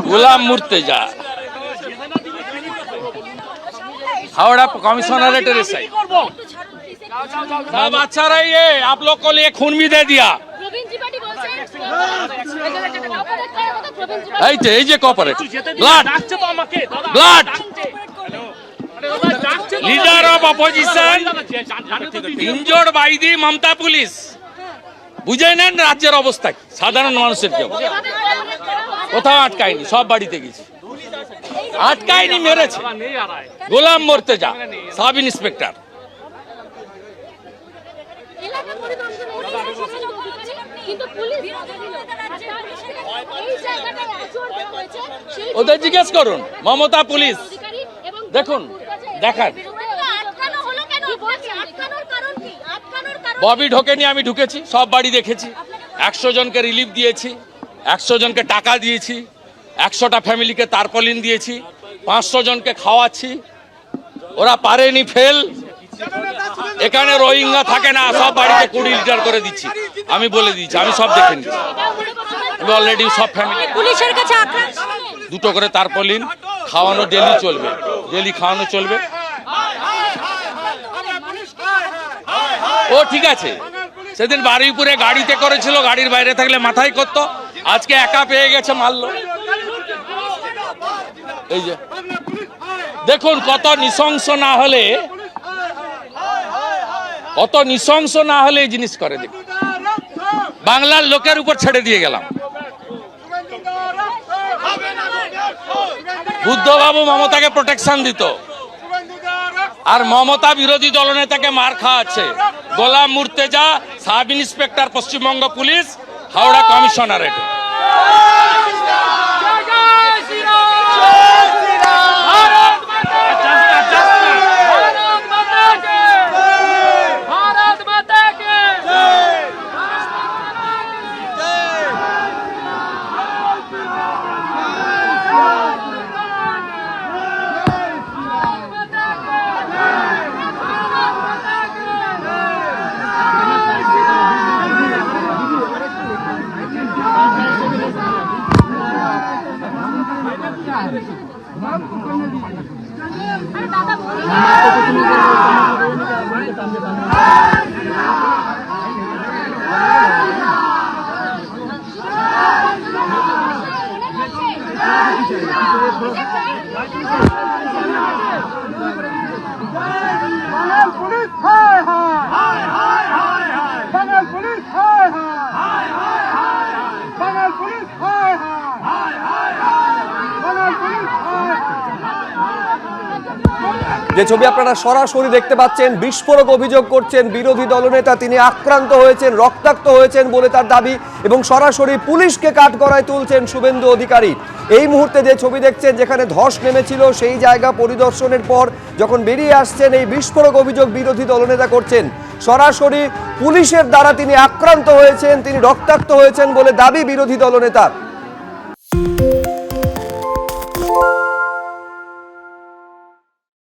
গোলাম মুর্তেজা Howrah commissionerate side सब अच्छा रही है। आप लोग को लिए खून भी दे दिया। Corporate blood blood leader of opposition injured by the Mamata police बुझे नेন রাজ্যের অবস্থা কি সাধারণ মানুষের কি কোথাও আটকায়নি সব বাড়িতে গেছে আটকায়নি মেরেছে গোলাম মুর্তেজা সাব ইন্সপেক্টর ওদের জিজ্ঞেস করুন মমতা পুলিশ দেখুন দেখান ববি ঢোকেনি আমি ঢুকেছি সব বাড়ি দেখেছি 100 জনকে রিলিফ দিয়েছি 100 জনকে টাকা দিয়েছি 100টা ফ্যামিলিকে তারপলিন দিয়েছি 500 জনকে খাওয়াচ্ছি ওরা পারেনি ফেল এখানে রোহিঙ্গা থাকে না সব বাড়িতে 20 লিটার করে দিচ্ছি আমি বলে দিয়েছি আমি সব দেখে নিয়েছি আমি অলরেডি সব ফ্যামিলি পুলিশের কাছে দুটো করে তারপলিন খাওয়ানো ডেলি চলবে ডেলি খাওয়ানো চলবে ও ঠিক আছে সেদিন বারুইপুরে গাড়িতে করেছিল গাড়ির বাইরে থাকলে মাথায় করতো আজকে একা পেয়ে গেছে মারলো এই যে দেখুন কত নৃশংস না হলে এই জিনিস করে দেখুন বাংলার লোকের উপর ছেড়ে দিয়ে গেলাম বুদ্ধবাবু মমতাকে প্রোটেকশন দিত আর মমতা বিরোধী দলনেতাকে মার খাওয়াচ্ছে গোলাম মুর্তেজা সাব ইন্সপেক্টর পশ্চিমবঙ্গ পুলিশ হাওড়া কমিশনারেট যে ছবি আপনারা সরাসরি দেখতে পাচ্ছেন বিস্ফোরক অভিযোগ করছেন বিরোধী দলনেতা তিনি আক্রান্ত হয়েছেন রক্তাক্ত হয়েছেন বলে তার দাবি এবং সরাসরি পুলিশকে কাঠগড়ায় তুলছেন শুভেন্দু অধিকারী এই মুহূর্তে যে ছবি দেখছেন যেখানে ধস নেমেছিল সেই জায়গা পরিদর্শনের পর যখন বেরিয়ে আসছেন এই বিস্ফোরক অভিযোগ বিরোধী দলনেতা করছেন সরাসরি পুলিশের দ্বারা তিনি আক্রান্ত হয়েছেন তিনি রক্তাক্ত হয়েছেন বলে দাবি বিরোধী দলনেতার